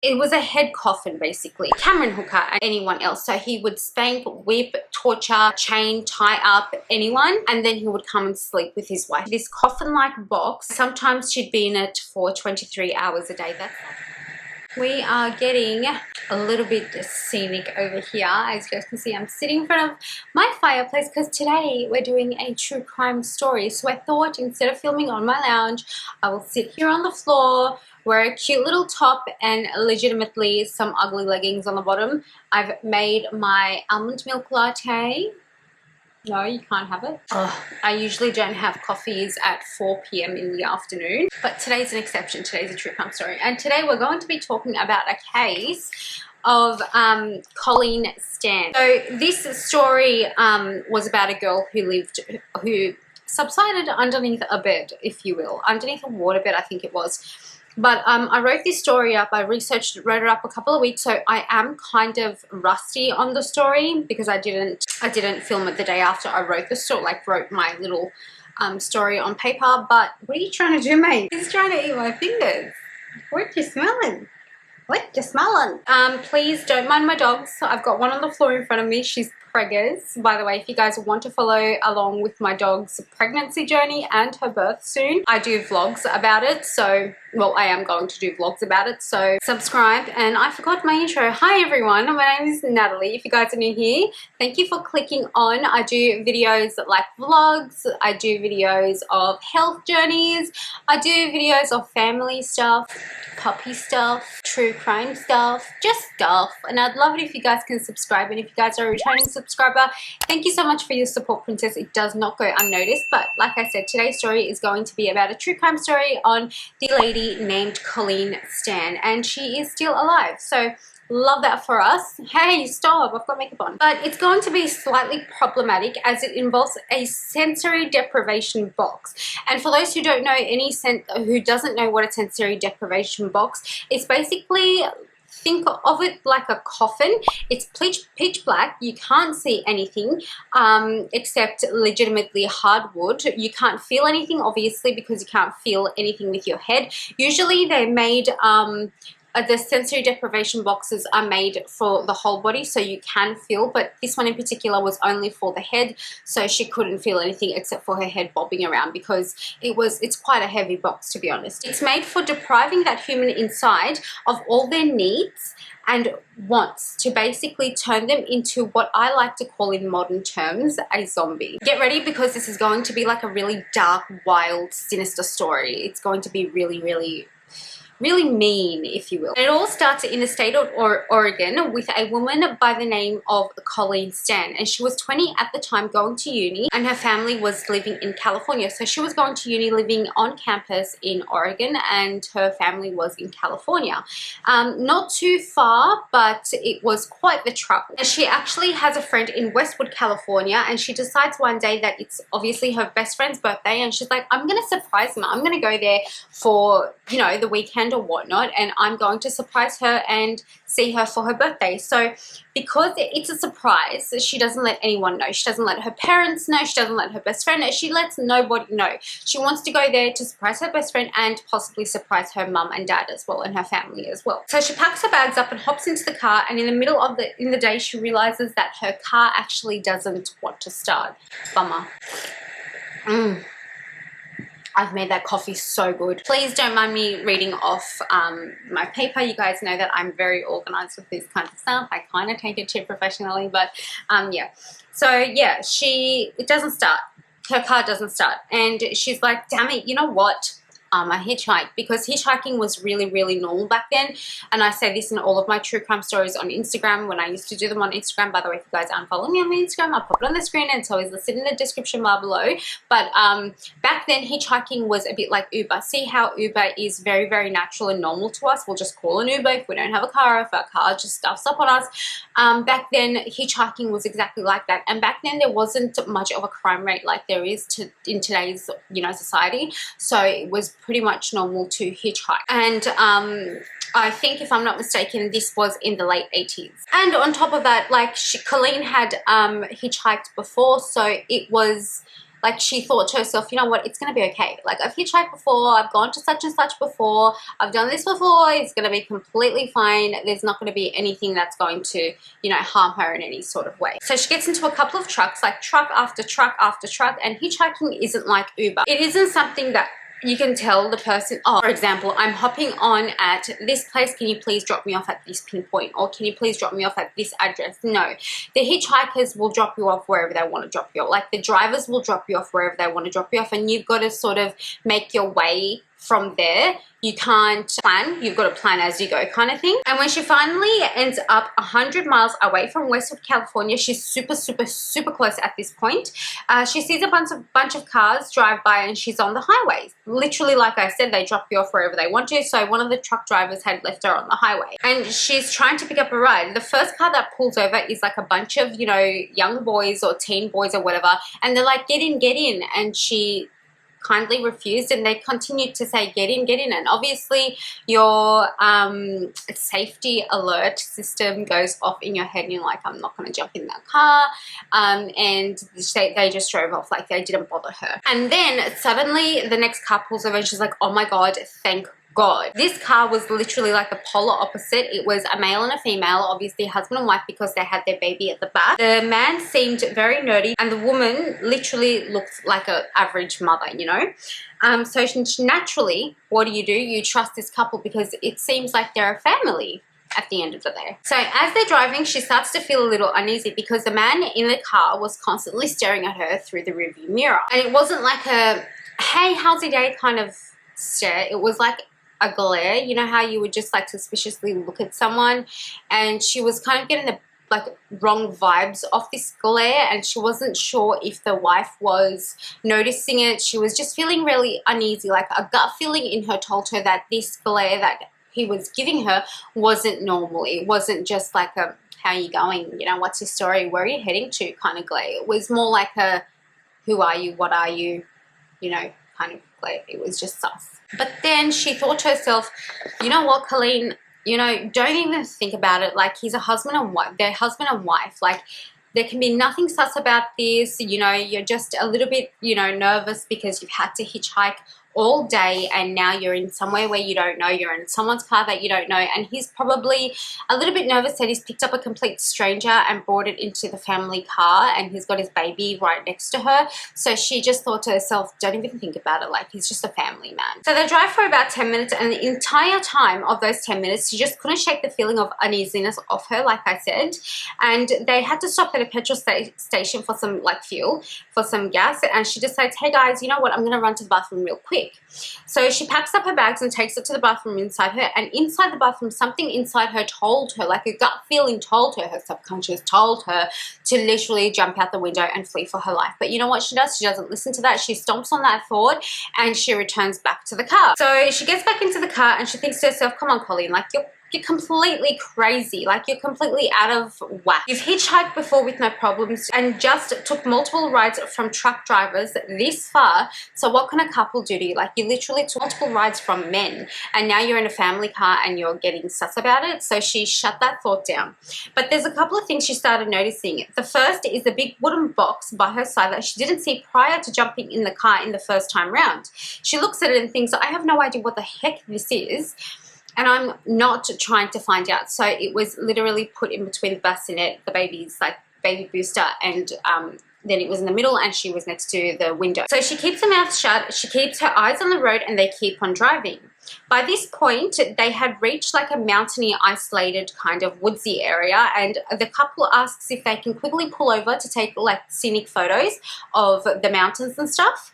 it was a head coffin basically. Cameron Hooker and anyone else. So he would spank, whip, torture, chain, tie up anyone, and then he would come and sleep with his wife. This coffin-like box, sometimes she'd be in it for 23 hours a day. We are getting a little bit scenic over here. As you guys can see, I'm sitting in front of my fireplace because today we're doing a true crime story. So I thought instead of filming on my lounge, I will sit here on the floor, wear a cute little top and legitimately some ugly leggings on the bottom. I've made my almond milk latte. No, you can't have it. Oh, I usually don't have coffees at 4 p.m. in the afternoon, but today's an exception. Today's a true crime story. And today we're going to be talking about a case of Colleen Stan. So this story was about a girl who subsided underneath a bed, if you will, underneath a waterbed, I think it was. But I wrote this story up, I researched it, wrote it up a couple of weeks, so I am kind of rusty on the story because I didn't film it the day after I wrote the story, like wrote my little story on paper. But what are you trying to do, mate? He's trying to eat my fingers. What you smelling? What you smelling? Please don't mind my dogs. I've got one on the floor in front of me. She's preggers. By the way, if you guys want to follow along with my dog's pregnancy journey and her birth soon, I do vlogs about it. So, well, I am going to do vlogs about it. So subscribe. And I forgot my intro. Hi everyone, my name is Natalie. If you guys are new here, thank you for clicking on. I do videos like vlogs. I do videos of health journeys. I do videos of family stuff, puppy stuff, true crime stuff, just stuff. And I'd love it if you guys can subscribe. And if you guys are a returning subscriber, thank you so much for your support, princess. It does not go unnoticed. But like I said, today's story is going to be about a true crime story on the lady named Colleen Stan, and she is still alive. So love that for us. Hey, stop, I've got makeup on. But it's going to be slightly problematic as it involves a sensory deprivation box. And for those who don't know who doesn't know what a sensory deprivation box is, basically think of it like a coffin. It's pitch black. You can't see anything except legitimately hardwood. You can't feel anything, obviously, because you can't feel anything with your head. Usually they're made the sensory deprivation boxes are made for the whole body, so you can feel, but this one in particular was only for the head, so she couldn't feel anything except for her head bobbing around because it's quite a heavy box, to be honest. It's made for depriving that human inside of all their needs and wants, to basically turn them into what I like to call in modern terms a zombie. Get ready, because this is going to be like a really dark, wild, sinister story. It's going to be really, really mean, if you will. And it all starts in the state of Oregon with a woman by the name of Colleen Stan, and she was 20 at the time, going to uni, and her family was living in California. So she was going to uni, living on campus in Oregon, and her family was in California. Not too far, but it was quite the travel. And she actually has a friend in Westwood, California, and she decides one day that it's obviously her best friend's birthday, and she's like, I'm gonna surprise her. I'm gonna go there for, you know, the weekend or whatnot, and I'm going to surprise her and see her for her birthday. So because it's a surprise, she doesn't let anyone know. She doesn't let her parents know. She doesn't let her best friend know. She lets nobody know. She wants to go there to surprise her best friend and possibly surprise her mum and dad as well, and her family as well. So she packs her bags up and hops into the car, and in the middle of the day she realizes that her car actually doesn't want to start. Bummer. I've made that coffee so good. Please don't mind me reading off my paper. You guys know that I'm very organized with this kind of stuff. I kind of take it too professionally, but yeah. So yeah, it doesn't start. Her car doesn't start. And she's like, damn it, you know what? I hitchhiked, because hitchhiking was really, really normal back then. And I say this in all of my true crime stories on Instagram when I used to do them on Instagram. By the way, if you guys aren't following me on my Instagram, I'll pop it on the screen, and it's always listed in the description bar below. But back then, hitchhiking was a bit like Uber. See how Uber is very, very natural and normal to us? We'll just call an Uber if we don't have a car, if our car just stuffs up on us. Back then, hitchhiking was exactly like that. And back then, there wasn't much of a crime rate like there is in today's, you know, society. So it was pretty much normal to hitchhike. And I think, if I'm not mistaken, this was in the late 80s. And on top of that, like, Colleen had hitchhiked before, so it was Like, she thought to herself, you know what, it's going to be okay. Like, I've hitchhiked before, I've gone to such and such before, I've done this before, it's going to be completely fine. There's not going to be anything that's going to, you know, harm her in any sort of way. So she gets into a couple of trucks, like truck after truck after truck, and hitchhiking isn't like Uber. It isn't something that you can tell the person, oh, for example, I'm hopping on at this place, can you please drop me off at this pinpoint, or can you please drop me off at this address? No, the hitchhikers will drop you off wherever they want to drop you off. Like, the drivers will drop you off wherever they want to drop you off, and you've got to sort of make your way from there. You can't plan, you've got to plan as you go, kind of thing. And when she finally ends up 100 miles away from Westwood, California, she's super close at this point. She sees a bunch of cars drive by, and she's on the highway. Literally, like I said, they drop you off wherever they want to. So one of the truck drivers had left her on the highway, and she's trying to pick up a ride. The first car that pulls over is like a bunch of, you know, young boys or teen boys or whatever, and they're like, get in, and she kindly refused, and they continued to say, get in, and obviously your safety alert system goes off in your head, and you're like, I'm not going to jump in that car, and they just drove off, like they didn't bother her. And then suddenly the next car pulls over, and she's like, oh my god, thank God. This car was literally like the polar opposite. It was a male and a female, obviously husband and wife, because they had their baby at the back. The man seemed very nerdy, and the woman literally looked like an average mother, you know. So naturally, what do? You trust this couple because it seems like they're a family at the end of the day. So as they're driving, she starts to feel a little uneasy because the man in the car was constantly staring at her through the rearview mirror. And it wasn't like a, hey, how's your day kind of stare. It was like a glare. You know how you would just like suspiciously look at someone, and she was kind of getting the like wrong vibes off this glare, and she wasn't sure if the wife was noticing it. She was just feeling really uneasy, like a gut feeling in her told her that this glare that he was giving her wasn't normal. It wasn't just like a, how are you going, you know, what's your story, where are you heading to kind of glare. It was more like a, who are you, what are you, you know, kind of glare. It was just sus. But then she thought to herself, you know what, Colleen, you know, don't even think about it. Like, he's a husband and wife. They're husband and wife. Like, there can be nothing sus about this. You know, you're just a little bit, you know, nervous because you've had to hitchhike all day, and now you're in somewhere where you don't know, you're in someone's car that you don't know, and he's probably a little bit nervous that he's picked up a complete stranger and brought it into the family car, and he's got his baby right next to her. So she just thought to herself, don't even think about it, like, he's just a family man. So they drive for about 10 minutes, and the entire time of those 10 minutes, she just couldn't shake the feeling of uneasiness off her, like I said. And they had to stop at a petrol station for some like fuel, for some gas, and she decides, hey guys, you know what, I'm gonna run to the bathroom real quick. So she packs up her bags and takes it to the bathroom inside her, and inside the bathroom, something inside her told her, like a gut feeling told her, her subconscious told her to literally jump out the window and flee for her life. But you know what she does? She doesn't listen to that. She stomps on that thought, and she returns back to the car. So she gets back into the car, and she thinks to herself, come on, Colleen, like, you're completely crazy. Like, you're completely out of whack. You've hitchhiked before with no problems and just took multiple rides from truck drivers this far. So what can a couple do to you? Like, you literally took multiple rides from men, and now you're in a family car and you're getting sus about it. So she shut that thought down. But there's a couple of things she started noticing. The first is a big wooden box by her side that she didn't see prior to jumping in the car in the first time round. She looks at it and thinks, I have no idea what the heck this is, and I'm not trying to find out. So it was literally put in between the bassinet, the baby's like baby booster, and then it was in the middle, and she was next to the window. So she keeps her mouth shut, she keeps her eyes on the road, and they keep on driving. By this point, they had reached like a mountainy, isolated kind of woodsy area, and the couple asks if they can quickly pull over to take like scenic photos of the mountains and stuff.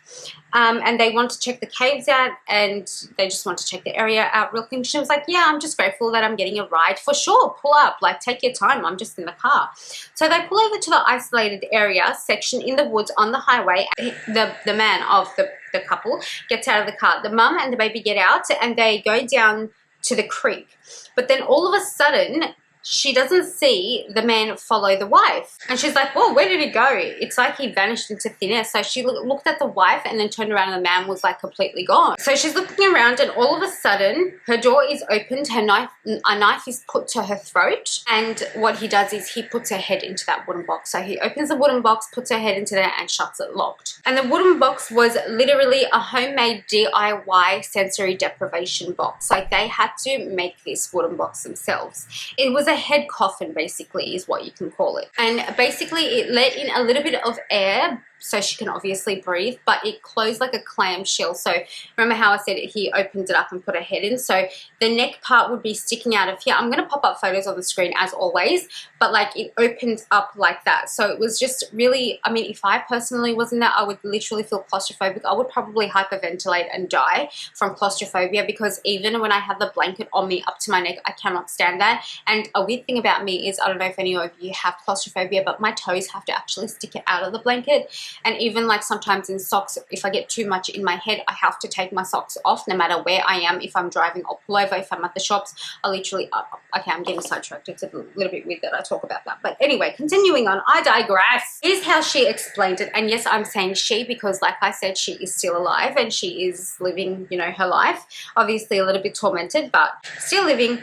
And they want to check the caves out, and they just want to check the area out real quick. She was like, yeah, I'm just grateful that I'm getting a ride. For sure, pull up, like, take your time, I'm just in the car. So they pull over to the isolated area section in the woods on the highway. The man of the couple gets out of the car. The mum and the baby get out, and they go down to the creek. But then all of a sudden, she doesn't see the man follow the wife. And she's like, whoa, where did he go? It's like he vanished into thin air. So she looked at the wife and then turned around and the man was like completely gone. So she's looking around and all of a sudden her door is opened, a knife is put to her throat, and what he does is he puts her head into that wooden box. So he opens the wooden box, puts her head into there and shuts it locked. And the wooden box was literally a homemade DIY sensory deprivation box. Like they had to make this wooden box themselves. It was a head coffin basically is what you can call it. And basically it let in a little bit of air so she can obviously breathe, but it closed like a clamshell. So remember how I said he opened it up and put her head in? So the neck part would be sticking out of here. I'm going to pop up photos on the screen as always, but like it opened up like that. So it was just really, I mean, if I personally was in that, I would literally feel claustrophobic. I would probably hyperventilate and die from claustrophobia, because even when I have the blanket on me up to my neck, I cannot stand that. And a weird thing about me is, I don't know if any of you have claustrophobia, but my toes have to actually stick it out of the blanket. And even like sometimes in socks, if I get too much in my head, I have to take my socks off no matter where I am. If I'm driving, I'll pull over. If I'm at the shops, I literally, okay, I'm getting sidetracked. It's a little bit weird that I talk about that. But anyway, continuing on, I digress. Here's how she explained it. And yes, I'm saying she because like I said, she is still alive and she is living, you know, her life. Obviously a little bit tormented, but still living.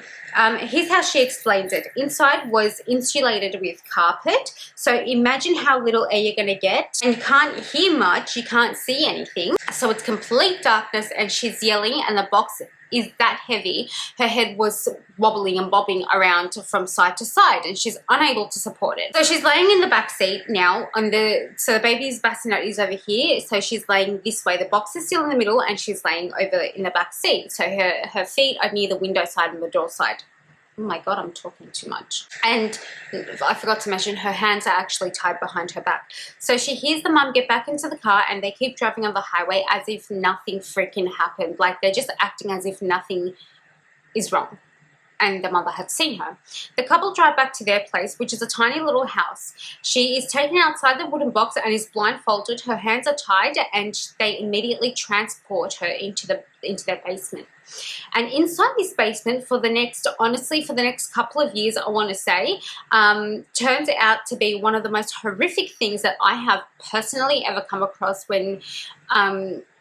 Here's how she explains it. Inside was insulated with carpet. So imagine how little air you're going to get. And you can't hear much. You can't see anything. So it's complete darkness and she's yelling and the box is that heavy. Her head was wobbling and bobbing around from side to side and she's unable to support it. So she's laying in the back seat now. So the baby's bassinet is over here. So she's laying this way. The box is still in the middle and she's laying over in the back seat. So her feet are near the window side and the door side. Oh my God, I'm talking too much. And I forgot to mention her hands are actually tied behind her back. So she hears the mum get back into the car and they keep driving on the highway as if nothing freaking happened. Like they're just acting as if nothing is wrong. And the mother had seen her. The couple drive back to their place, which is a tiny little house. She is taken outside the wooden box and is blindfolded. Her hands are tied and they immediately transport her into their basement. And inside this basement for the next couple of years, I want to say, turns out to be one of the most horrific things that I have personally ever come across when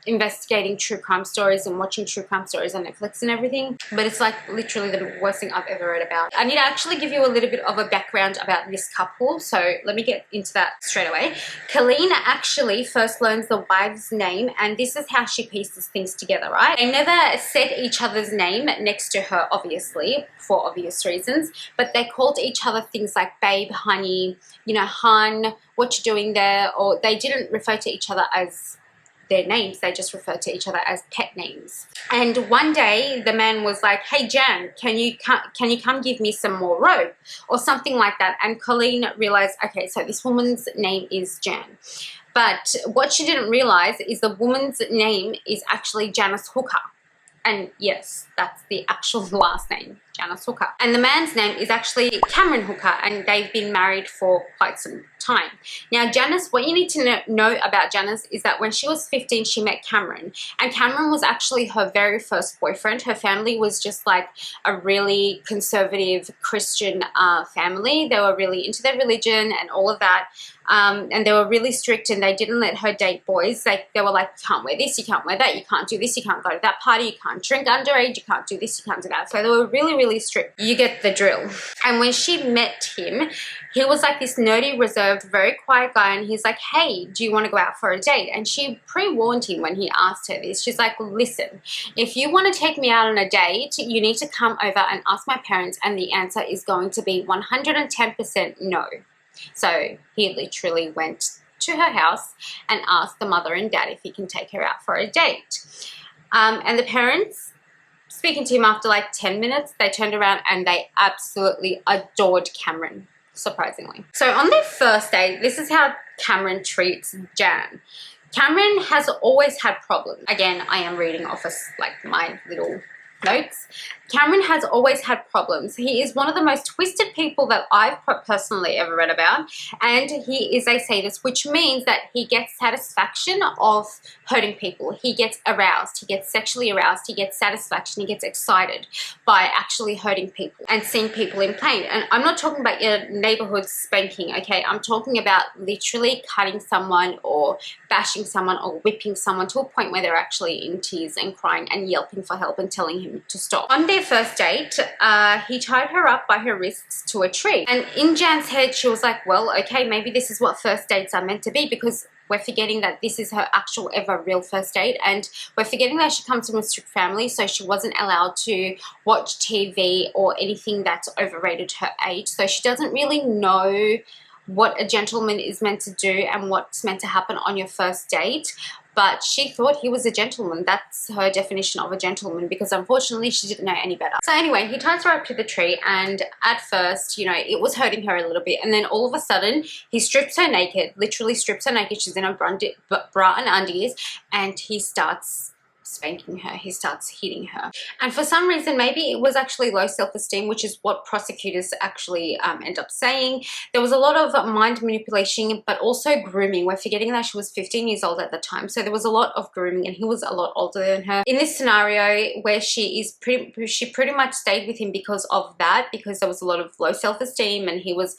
investigating true crime stories and watching true crime stories on Netflix and everything. But it's like literally the worst thing I've ever read about. I need to actually give you a little bit of a background about this couple. So let me get into that straight away. Colleen actually first learns the wife's name and this is how she pieces things together, right? They never said each other's name next to her, obviously, for obvious reasons, but they called each other things like babe, honey, you know, hun, what you doing there? Or they didn't refer to each other as their names, they just refer to each other as pet names. And one day the man was like, hey Jan, can you come give me some more rope or something like that? And Colleen realized, okay, so this woman's name is Jan. But what she didn't realize is the woman's name is actually Janice Hooker. And yes, that's the actual last name, Janice Hooker. And the man's name is actually Cameron Hooker, and they've been married for quite some time. Now, Janice, what you need to know about Janice is that when she was 15, she met Cameron. And Cameron was actually her very first boyfriend. Her family was just like a really conservative Christian family. They were really into their religion and all of that. And they were really strict and they didn't let her date boys. They were like, you can't wear this, you can't wear that, you can't do this, you can't go to that party, you can't drink underage, you can't do this, you can't do that. So they were really, really strict. You get the drill. And when she met him, he was like this nerdy, reserved, very quiet guy. And he's like, hey, do you want to go out for a date? And she pre-warned him when he asked her this. She's like, listen, if you want to take me out on a date, you need to come over and ask my parents. And the answer is going to be 110% no. So he literally went to her house and asked the mother and dad if he can take her out for a date. And the parents, speaking to him after like 10 minutes, they turned around and they absolutely adored Cameron, surprisingly. So on their first date, this is how Cameron treats Jan. Cameron has always had problems. Again, I am reading off like my little notes. Cameron has always had problems. He is one of the most twisted people that I've personally ever read about, and he is a sadist, which means that he gets satisfaction of hurting people. He gets aroused, he gets sexually aroused, he gets satisfaction, he gets excited by actually hurting people and seeing people in pain. And I'm not talking about your neighborhood spanking, okay? I'm talking about literally cutting someone or bashing someone or whipping someone to a point where they're actually in tears and crying and yelping for help and telling him to stop. On their first date, he tied her up by her wrists to a tree. And in Jan's head, she was like, well, okay, maybe this is what first dates are meant to be, because we're forgetting that this is her actual ever real first date, and we're forgetting that she comes from a strict family, so she wasn't allowed to watch TV or anything that's overrated her age. So she doesn't really know what a gentleman is meant to do and what's meant to happen on your first date. But she thought he was a gentleman. That's her definition of a gentleman, because unfortunately she didn't know any better. So anyway, he ties her up to the tree, and at first, you know, it was hurting her a little bit. And then all of a sudden, he strips her naked, literally strips her naked. She's in a bra and undies, and he starts spanking her. He starts hitting her. And for some reason, maybe it was actually low self-esteem, which is what prosecutors actually end up saying. There was a lot of mind manipulation, but also grooming. We're forgetting that she was 15 years old at the time. So there was a lot of grooming, and he was a lot older than her. In this scenario where she pretty much stayed with him because of that, because there was a lot of low self-esteem, and he was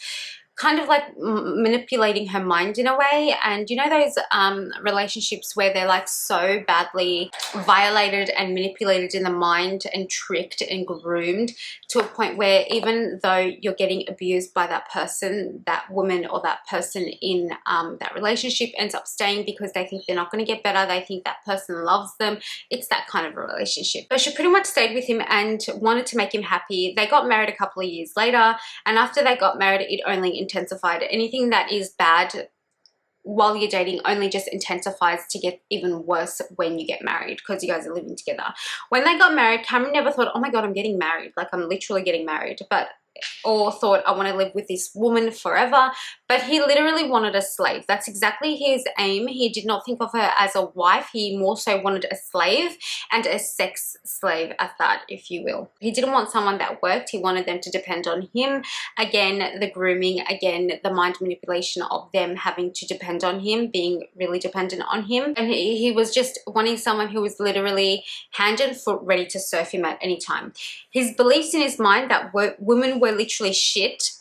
kind of like manipulating her mind in a way. And you know those relationships where they're like so badly violated and manipulated in the mind and tricked and groomed to a point where even though you're getting abused by that person, that woman or that person in that relationship ends up staying because they think they're not going to get better. They think that person loves them. It's that kind of a relationship. So she pretty much stayed with him and wanted to make him happy. They got married a couple of years later, and after they got married, it only intensified. Anything that is bad while you're dating only just intensifies to get even worse when you get married, because you guys are living together. When they got married, Cameron never thought, oh my god, I'm getting married, like I'm literally getting married, or thought, I want to live with this woman forever. But he literally wanted a slave. That's exactly his aim. He did not think of her as a wife. He more so wanted a slave, and a sex slave at that, if you will. He didn't want someone that worked. He wanted them to depend on him. Again, the grooming, again, the mind manipulation of them having to depend on him, being really dependent on him. And he was just wanting someone who was literally hand and foot ready to serve him at any time. His beliefs in his mind that women were literally shit,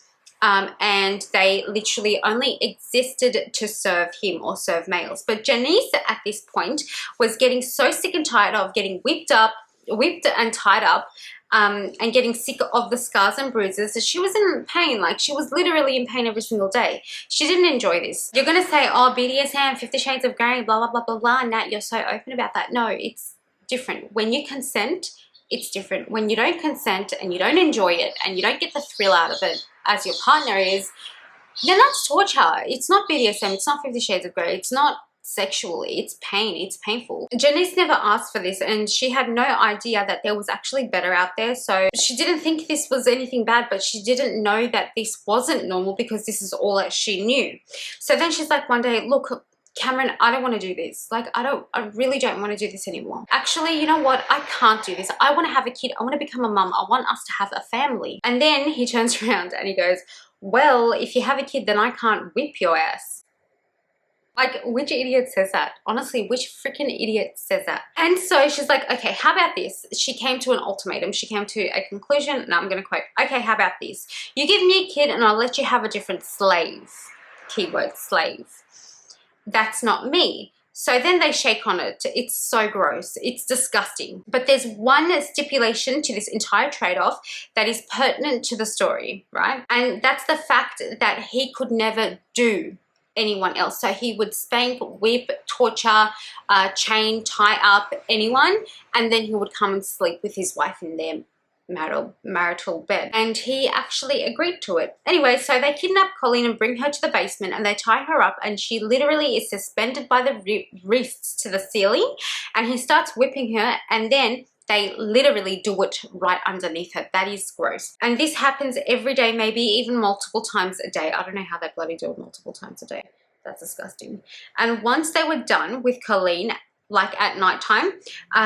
and they literally only existed to serve him or serve males. But Janice at this point was getting so sick and tired of getting whipped and tied up, and getting sick of the scars and bruises. So she was in pain. Like, she was literally in pain every single day. She didn't enjoy this. You're gonna say, oh, BDSM, 50 Shades of Grey, blah, blah, blah, blah, blah, and Nat, you're so open about that. No, it's different. When you consent, it's different. When you don't consent and you don't enjoy it and you don't get the thrill out of it as your partner is, then that's torture. It's not BDSM. It's not 50 Shades of Grey. It's not sexually. It's pain. It's painful. Janice never asked for this, and she had no idea that there was actually better out there. So she didn't think this was anything bad, but she didn't know that this wasn't normal, because this is all that she knew. So then she's like one day, look, Cameron, I don't want to do this. Like, I really don't want to do this anymore. Actually, you know what? I can't do this. I want to have a kid. I want to become a mum. I want us to have a family. And then he turns around and he goes, well, if you have a kid, then I can't whip your ass. Like, which idiot says that? Honestly, which freaking idiot says that? And so she's like, okay, how about this? She came to an ultimatum. She came to a conclusion. Now I'm going to quote, okay, how about this? You give me a kid and I'll let you have a different slave. Keyword slave. That's not me. So then they shake on it. It's so gross. It's disgusting. But there's one stipulation to this entire trade-off that is pertinent to the story, right? And that's the fact that he could never do anyone else. So he would spank, whip, torture, chain, tie up anyone, and then he would come and sleep with his wife in their marital bed. And he actually agreed to it. Anyway, so they kidnap Colleen and bring her to the basement, and they tie her up, and she literally is suspended by the wrists to the ceiling, and he starts whipping her, and then they literally do it right underneath her. That is gross. And this happens every day, maybe even multiple times a day. I don't know how they bloody do it multiple times a day. That's disgusting. And once they were done with Colleen, like at nighttime,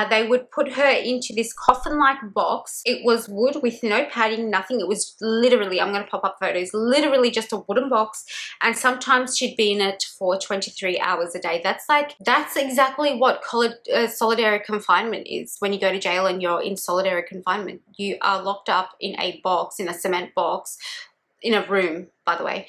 they would put her into this coffin-like box. It was wood with no padding, nothing. It was literally, I'm going to pop up photos, literally just a wooden box. And sometimes she'd be in it for 23 hours a day. That's exactly what solitary confinement is. When you go to jail and you're in solitary confinement, you are locked up in a box, in a cement box, in a room, by the way,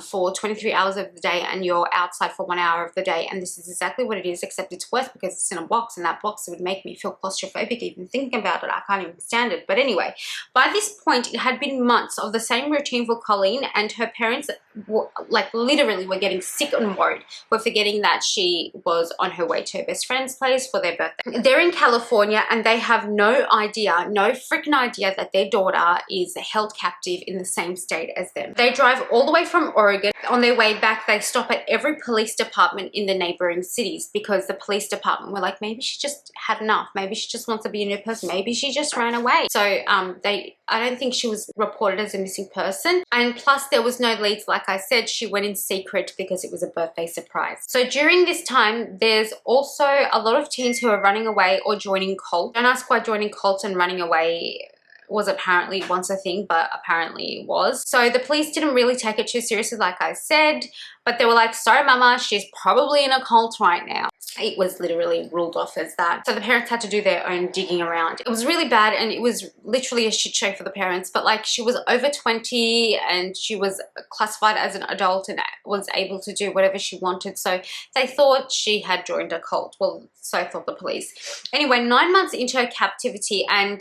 for 23 hours of the day, and you're outside for 1 hour of the day. And this is exactly what it is, except it's worse because it's in a box, and that box would make me feel claustrophobic even thinking about it. I can't even stand it. But anyway, by this point, it had been months of the same routine for Colleen, and her parents were, like, literally were getting sick and worried. We're forgetting that she was on her way to her best friend's place for their birthday. They're in California, and they have no idea, no freaking idea, that their daughter is held captive in the same state as them. They drive all the way from Oregon. On their way back, they stop at every police department in the neighboring cities, because the police department were like, maybe she just had enough. Maybe she just wants to be a new person. Maybe she just ran away. So I don't think she was reported as a missing person. And plus, there was no leads. Like I said, she went in secret because it was a birthday surprise. So during this time, there's also a lot of teens who are running away or joining cults. Don't ask why joining cults and running away was apparently once a thing, but apparently it was. So the police didn't really take it too seriously, like I said, but they were like, sorry mama, she's probably in a cult right now. It was literally ruled off as that. So the parents had to do their own digging around. It was really bad, and it was literally a shit show for the parents. But like, she was over 20 and she was classified as an adult and was able to do whatever she wanted. So they thought she had joined a cult. Well, so thought the police. Anyway, 9 months into her captivity, and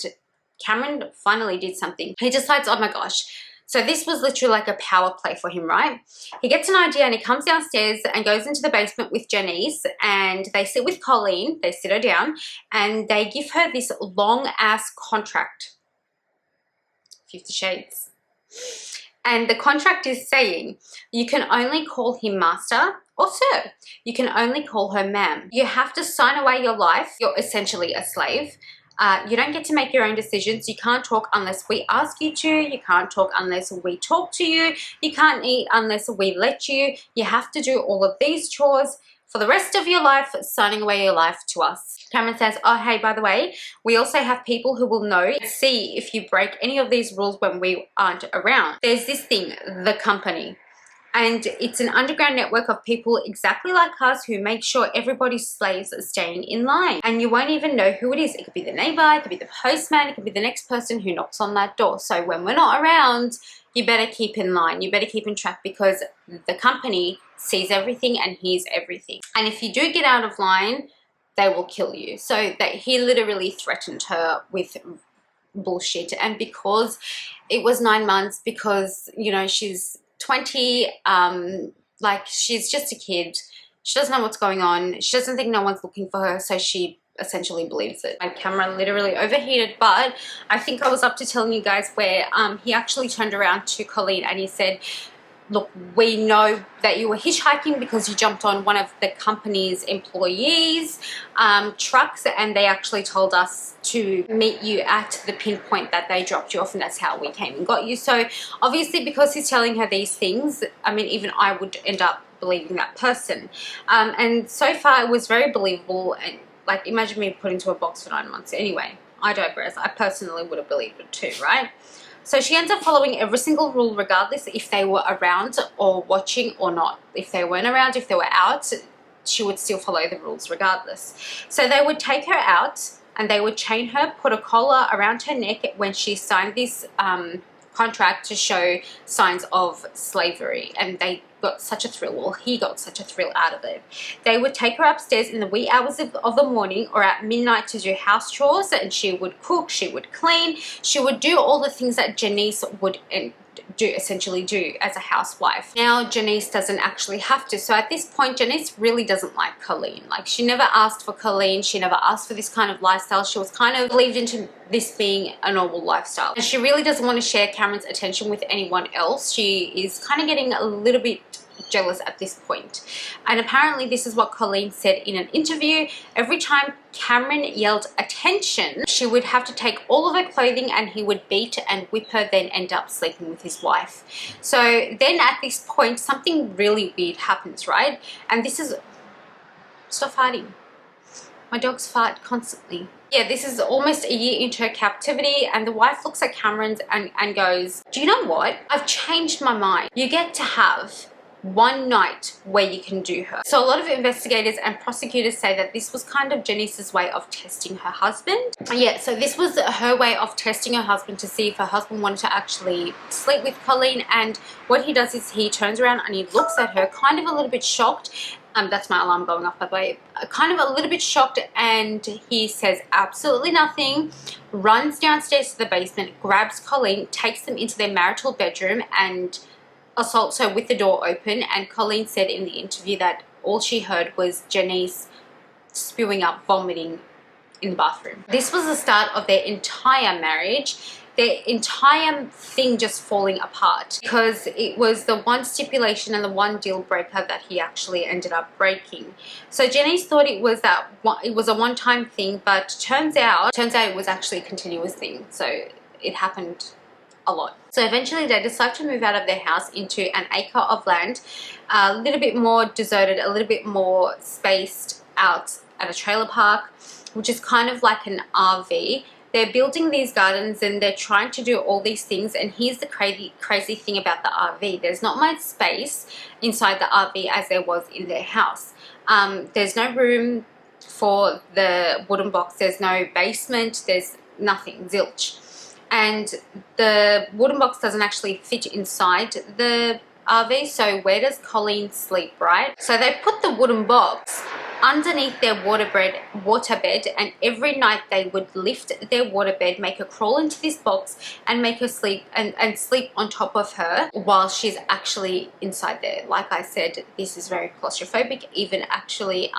Cameron finally did something. He decides, oh my gosh. So this was literally like a power play for him, right? He gets an idea and he comes downstairs and goes into the basement with Janice, and they sit with Colleen. They sit her down and they give her this long ass contract. 50 Shades. And the contract is saying, you can only call him master or sir. You can only call her ma'am. You have to sign away your life. You're essentially a slave. You don't get to make your own decisions. You can't talk unless we ask you to. You can't talk unless we talk to you. You can't eat unless we let you. You have to do all of these chores for the rest of your life, signing away your life to us. Cameron says, oh, hey, by the way, we also have people who will know, see if you break any of these rules when we aren't around. There's this thing, the company. And it's an underground network of people exactly like us who make sure everybody's slaves are staying in line. And you won't even know who it is. It could be the neighbor, it could be the postman, it could be the next person who knocks on that door. So when we're not around, you better keep in line. You better keep in track, because the company sees everything and hears everything. And if you do get out of line, they will kill you. So that he literally threatened her with bullshit. And because it was 9 months, because, you know, she's 20, like, she's just a kid. She doesn't know what's going on. She doesn't think no one's looking for her, so she essentially believes it. My camera literally overheated, but I think I was up to telling you guys where he actually turned around to Colleen and he said, look, we know that you were hitchhiking because you jumped on one of the company's employees' trucks, and they actually told us to meet you at the pinpoint that they dropped you off, and that's how we came and got you. So obviously, because he's telling her these things, I mean, even I would end up believing that person. And so far, it was very believable. And like, imagine me put into a box for 9 months. Anyway, I digress. I personally would have believed it too, right? So she ends up following every single rule, regardless if they were around or watching or not. If they weren't around, if they were out, she would still follow the rules regardless. So they would take her out and they would chain her, put a collar around her neck when she signed this contract to show signs of slavery. And they got such a thrill, well, he got such a thrill out of it. They would take her upstairs in the wee hours of the morning or at midnight to do house chores, and she would cook, she would clean, she would do all the things that Janice would essentially do as a housewife. Now Janice doesn't actually have to. So at this point, Janice really doesn't like Colleen. Like, she never asked for Colleen. She never asked for this kind of lifestyle. She was kind of believed into this being a normal lifestyle. And she really doesn't want to share Cameron's attention with anyone else. She is kind of getting a little bit jealous at this point. And apparently this is what Colleen said in an interview. Every time Cameron yelled attention, she would have to take all of her clothing and he would beat and whip her, then end up sleeping with his wife. So then at this point, something really weird happens, right? And this is, stop fighting. My dogs fart constantly. Yeah, this is almost a year into her captivity, and the wife looks at Cameron and goes, do you know what? I've changed my mind. You get to have one night where you can do her. So a lot of investigators and prosecutors say that this was kind of Janice's way of testing her husband. Yeah, so this was her way of testing her husband to see if her husband wanted to actually sleep with Colleen. And what he does is he turns around and he looks at her kind of a little bit shocked. That's my alarm going off, by the way. Kind of a little bit shocked, and he says absolutely nothing, runs downstairs to the basement, grabs Colleen, takes them into their marital bedroom and assaults her with the door open. And Colleen said in the interview that all she heard was Janice spewing up, vomiting in the bathroom. This was the start of their entire marriage. Their entire thing just falling apart because it was the one stipulation and the one deal breaker that he actually ended up breaking. So Janice thought it was a one-time thing, but turns out it was actually a continuous thing. So it happened a lot. So eventually they decide to move out of their house into an acre of land, a little bit more deserted, a little bit more spaced out at a trailer park, which is kind of like an RV. They're building these gardens and they're trying to do all these things. And here's the crazy thing about the RV. There's not much space inside the RV as there was in their house. There's no room for the wooden box. There's no basement. There's nothing, zilch. And the wooden box doesn't actually fit inside the RV. So where does Colleen sleep, right? So they put the wooden box underneath their waterbed, and every night they would lift their waterbed, make her crawl into this box and make her sleep and sleep on top of her while she's actually inside there. Like I said, this is very claustrophobic. Even actually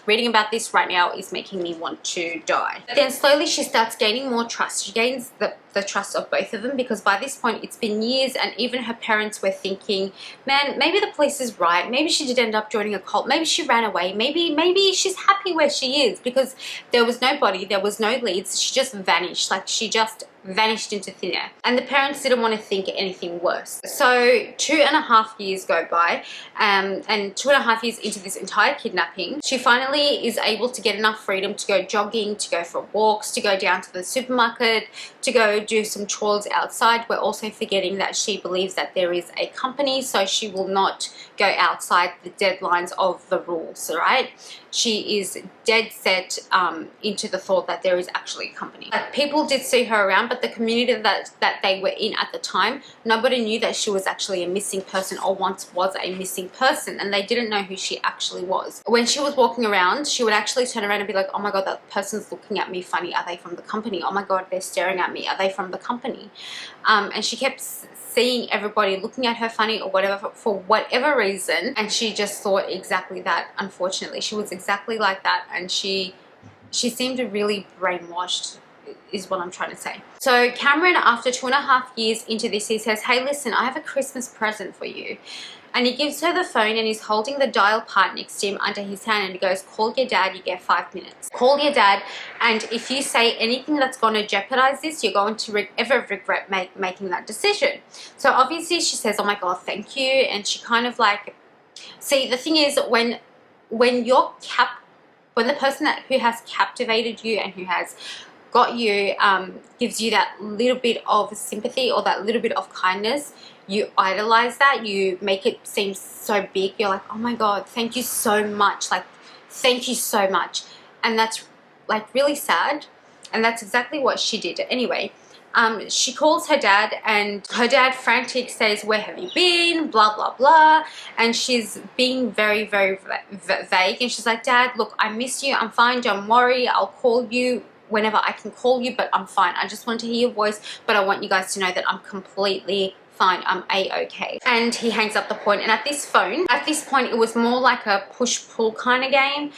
reading about this right now is making me want to die. But then slowly she starts gaining more trust. She gains the trust of both of them, because by this point it's been years, and even her parents were thinking, man, maybe the police is right, maybe she did end up joining a cult, maybe she ran away, maybe she's happy where she is, because there was nobody, there was no leads, she just vanished, like she just vanished into thin air. And the parents didn't want to think anything worse. So 2.5 years go by, and 2.5 years into this entire kidnapping, she finally is able to get enough freedom to go jogging, to go for walks, to go down to the supermarket, to go do some chores outside. We're also forgetting that she believes that there is a company, so she will not go outside the deadlines of the rules, right? She is dead set into the thought that there is actually a company. People did see her around, but the community that they were in at the time, nobody knew that she was actually a missing person or once was a missing person, and they didn't know who she actually was. When she was walking around, she would actually turn around and be like, oh my god, that person's looking at me funny. Are they from the company? Oh my god, they're staring at me. Are they from the company? And she kept seeing everybody looking at her funny or whatever for whatever reason, and she just thought exactly that. Unfortunately, she was exactly like that, and she seemed really brainwashed is what I'm trying to say. So Cameron, after 2.5 years into this, he says, hey listen, I have a Christmas present for you. And he gives her the phone, and he's holding the dial pad next to him under his hand, and he goes, call your dad, you get 5 minutes. Call your dad, and if you say anything that's going to jeopardize this, you're going to ever regret making that decision. So obviously she says, oh my god, thank you. And she kind of like, see, the thing is, when the person who has captivated you and who has got you gives you that little bit of sympathy or that little bit of kindness, you idolize that, you make it seem so big. You're like, oh my god, thank you so much, like thank you so much. And that's like really sad, and that's exactly what she did. Anyway, she calls her dad, and her dad, frantic, says, where have you been, blah blah blah. And she's being very vague, and she's like, dad, look, I miss you, I'm fine, don't worry, I'll call you whenever I can call you, but I'm fine. I just want to hear your voice, but I want you guys to know that I'm completely fine, I'm a-okay. And he hangs up the phone. And at this point it was more like a push-pull kind of game.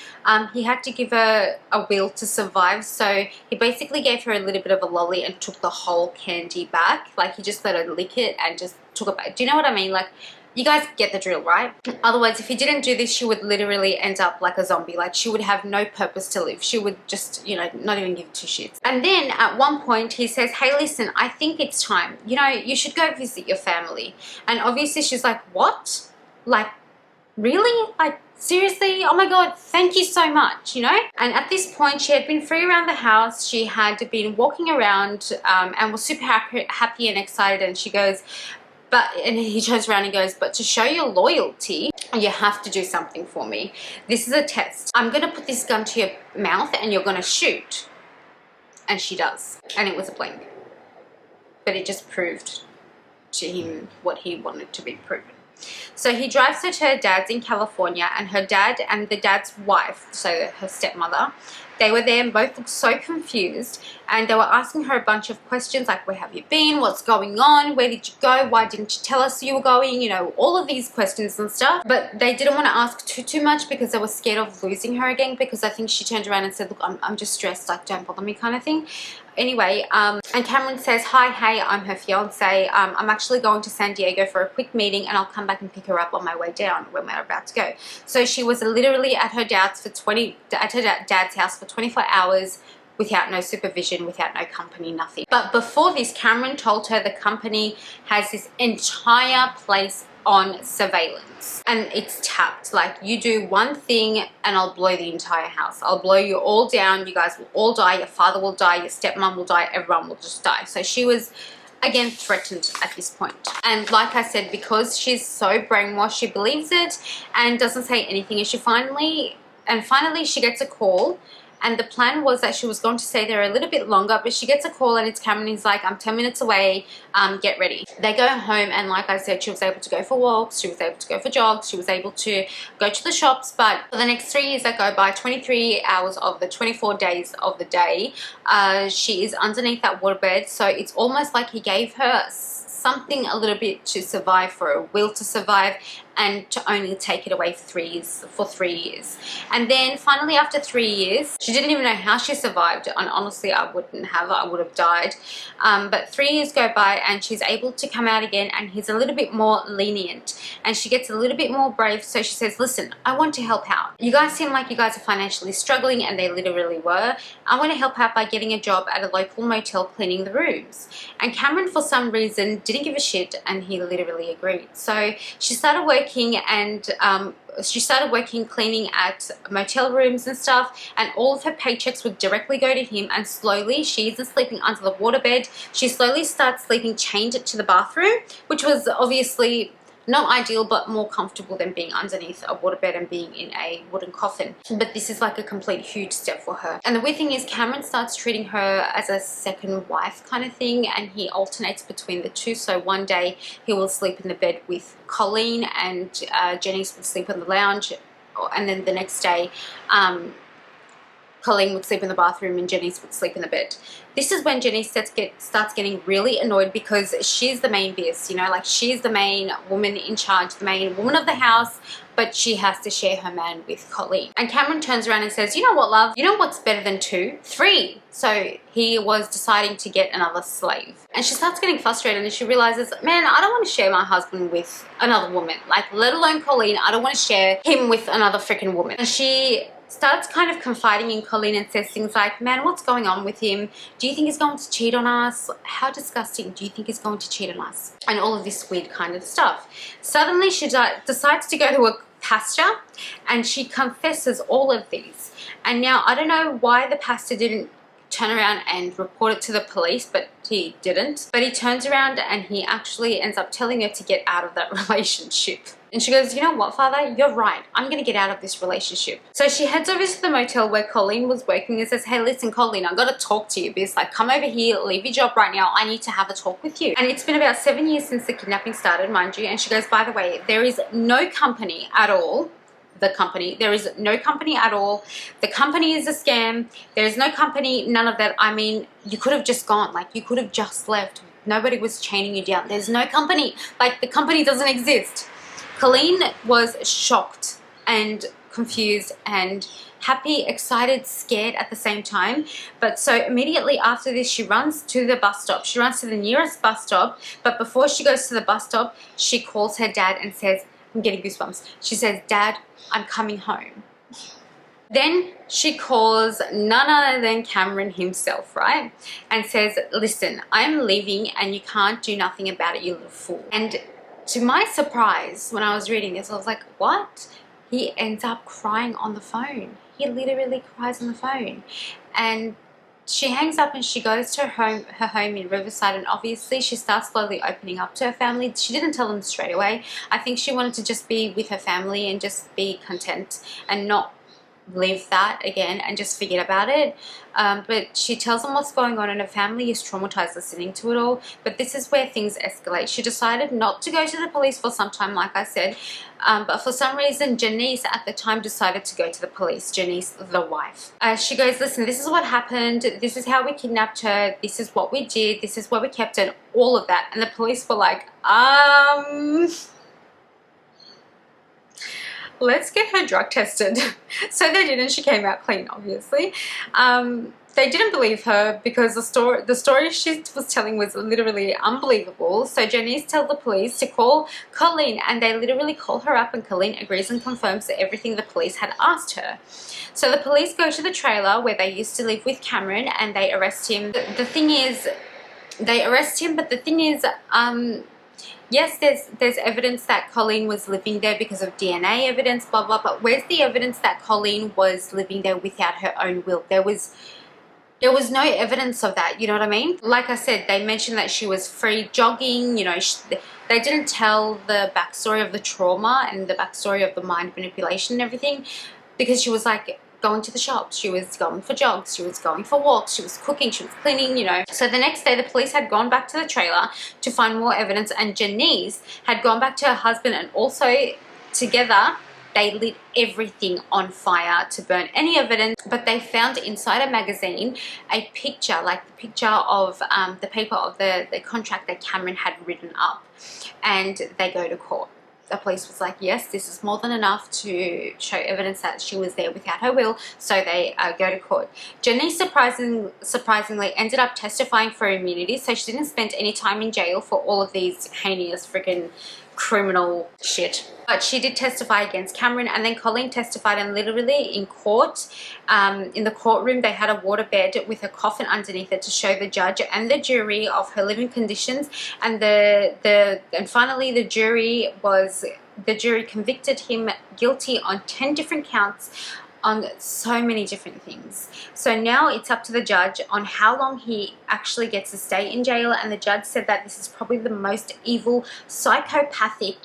He had to give her a will to survive, so he basically gave her a little bit of a lolly and took the whole candy back. Like he just let her lick it and just took it back. Do you know what I mean? Like, you guys get the drill, right? Otherwise, if he didn't do this, she would literally end up like a zombie. Like, she would have no purpose to live. She would just, you know, not even give two shits. And then at one point he says, hey, listen, I think it's time. You know, you should go visit your family. And obviously she's like, what? Like, really? Like, seriously, oh my god, thank you so much, you know. And at this point she had been free around the house, she had been walking around and was super happy and excited, and she goes, and he turns around and goes, but to show your loyalty, you have to do something for me. This is a test. I'm going to put this gun to your mouth and you're going to shoot. And she does. And it was a blank. But it just proved to him what he wanted to be proven. So he drives her to her dad's in California, and her dad and the dad's wife, so her stepmother, they were there and both looked so confused, and they were asking her a bunch of questions like, where have you been, what's going on, where did you go, why didn't you tell us you were going, you know, all of these questions and stuff. But they didn't want to ask too much because they were scared of losing her again, because I think she turned around and said, look, I'm just stressed, like, don't bother me kind of thing. Anyway, and Cameron says, hi, hey, I'm her fiance. I'm actually going to San Diego for a quick meeting, and I'll come back and pick her up on my way down when we're about to go. So she was literally at her dad's house for 24 hours without no supervision, without no company, nothing. But before this, Cameron told her the company has this entire place on surveillance, and it's tapped. Like, you do one thing and I'll blow the entire house. I'll blow you all down. You guys will all die. Your father will die. Your stepmom will die. Everyone will just die. So she was, again, threatened at this point. And like I said, because she's so brainwashed, she believes it and doesn't say anything. And finally she gets a call. And the plan was that she was going to stay there a little bit longer, but she gets a call and it's Cameron. He's like, I'm 10 minutes away, get ready. They go home, and like I said, she was able to go for walks, she was able to go for jogs, she was able to go to the shops. But for the next 3 years that go by, 23 hours of the 24 days of the day, she is underneath that waterbed. So it's almost like he gave her something a little bit to survive, for a will to survive, and to only take it away for 3 years. And then finally, after 3 years, she didn't even know how she survived, and honestly I wouldn't have, I would have died. But 3 years go by and she's able to come out again, and he's a little bit more lenient, and she gets a little bit more brave. So she says, listen, I want to help out. You guys seem like you guys are financially struggling, and they literally were. I want to help out by getting a job at a local motel cleaning the rooms. And Cameron, for some reason, didn't give a shit, and he literally agreed. So she started working, and cleaning at motel rooms and stuff, and all of her paychecks would directly go to him. And slowly, she isn't sleeping under the waterbed, she slowly starts sleeping chained to the bathroom, which was obviously not ideal, but more comfortable than being underneath a waterbed and being in a wooden coffin. But this is like a complete huge step for her. And the weird thing is, Cameron starts treating her as a second wife kind of thing, and he alternates between the two. So one day he will sleep in the bed with Colleen, and Janice will sleep on the lounge, and then the next day Colleen would sleep in the bathroom and Janice would sleep in the bed. This is when Janice starts getting really annoyed, because she's the main BS, you know, like she's the main woman in charge, the main woman of the house, but she has to share her man with Colleen. And Cameron turns around and says, you know what, love? You know what's better than 2? 3. So he was deciding to get another slave. And she starts getting frustrated, and she realizes, man, I don't want to share my husband with another woman. Like, let alone Colleen, I don't want to share him with another freaking woman. And she starts kind of confiding in Colleen and says things like, man, what's going on with him? Do you think he's going to cheat on us? How disgusting. Do you think he's going to cheat on us? And all of this weird kind of stuff. Suddenly she decides to go to a pastor, and she confesses all of these. And now I don't know why the pastor didn't turn around and report it to the police, but he didn't. But he turns around and he actually ends up telling her to get out of that relationship. And she goes, you know what, Father, you're right. I'm going to get out of this relationship. So she heads over to the motel where Colleen was working and says, hey, listen, Colleen, I've got to talk to you. Because, like, come over here, leave your job right now. I need to have a talk with you. And it's been about 7 years since the kidnapping started, mind you. And she goes, by the way, there is no company at all. There is no company at all. The company is a scam. There is no company, none of that. I mean, you could have just gone. Like, you could have just left. Nobody was chaining you down. There's no company. Like, the company doesn't exist. Colleen was shocked and confused and happy, excited, scared at the same time. But so immediately after this, she runs to the bus stop. She runs to the nearest bus stop. But before she goes to the bus stop, she calls her dad and says, I'm getting goosebumps. She says, Dad, I'm coming home. Then she calls none other than Cameron himself, right? And says, listen, I'm leaving and you can't do nothing about it, you little fool. And to my surprise, when I was reading this, I was like, what? he ends up crying on the phone. He literally cries on the phone. And she hangs up and she goes to her home in Riverside, and obviously she starts slowly opening up to her family. She didn't tell them straight away. I think she wanted to just be with her family and just be content and not live that again and just forget about it. But she tells them what's going on, and her family is traumatized listening to it all. But this is where things escalate. She decided not to go to the police for some time, like I said, but for some reason Janice at the time decided to go to the police. Janice, the wife. She goes, listen, this is what happened, this is how we kidnapped her, this is what we did, this is where we kept her, and all of that. And the police were like, let's get her drug tested. So they did, and she came out clean, obviously. They didn't believe her because the story she was telling was literally unbelievable. So Janice tells the police to call Colleen, and they literally call her up, and Colleen agrees and confirms everything the police had asked her. So the police go to the trailer where they used to live with Cameron, and they arrest him. The thing is, they arrest him, but the thing is, yes, there's evidence that Colleen was living there because of DNA evidence, blah, blah, but where's the evidence that Colleen was living there without her own will? There was no evidence of that, you know what I mean? Like I said, they mentioned that she was free jogging, you know, they didn't tell the backstory of the trauma and the backstory of the mind manipulation and everything, because she was like going to the shops, she was going for jogs, she was going for walks, she was cooking, she was cleaning, you know. So the next day the police had gone back to the trailer to find more evidence, and Janice had gone back to her husband, and also together they lit everything on fire to burn any evidence. But they found inside a magazine a picture, like the picture of the paper of the contract that Cameron had written up, and they go to court. The police was like, yes, this is more than enough to show evidence that she was there without her will, so they go to court. Janice surprisingly ended up testifying for immunity, so she didn't spend any time in jail for all of these heinous freaking criminal shit. But she did testify against Cameron, and then Colleen testified, and literally in court, in the courtroom, they had a waterbed with a coffin underneath it to show the judge and the jury of her living conditions, and finally the jury convicted him guilty on 10 different counts on so many different things. So now it's up to the judge on how long he actually gets to stay in jail, and the judge said that this is probably the most evil, psychopathic,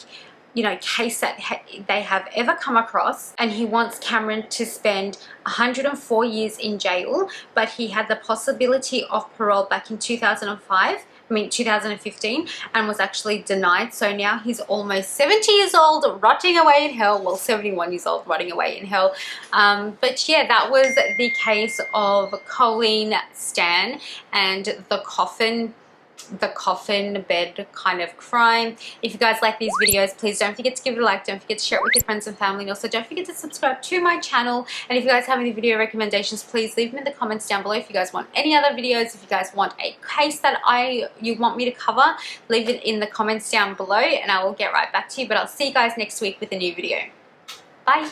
you know, case that they have ever come across, and he wants Cameron to spend 104 years in jail, but he had the possibility of parole back in 2015, and was actually denied. So now he's almost 70 years old, rotting away in hell. Well, 71 years old, rotting away in hell. But yeah, that was the case of Colleen Stan and the coffin bed kind of crime. If you guys like these videos, please don't forget to give it a like, don't forget to share it with your friends and family, and also don't forget to subscribe to my channel. And if you guys have any video recommendations, please leave them in the comments down below. If you guys want any other videos, if you guys want a case that you want me to cover, leave it in the comments down below and I will get right back to you. But I'll see you guys next week with a new video. Bye.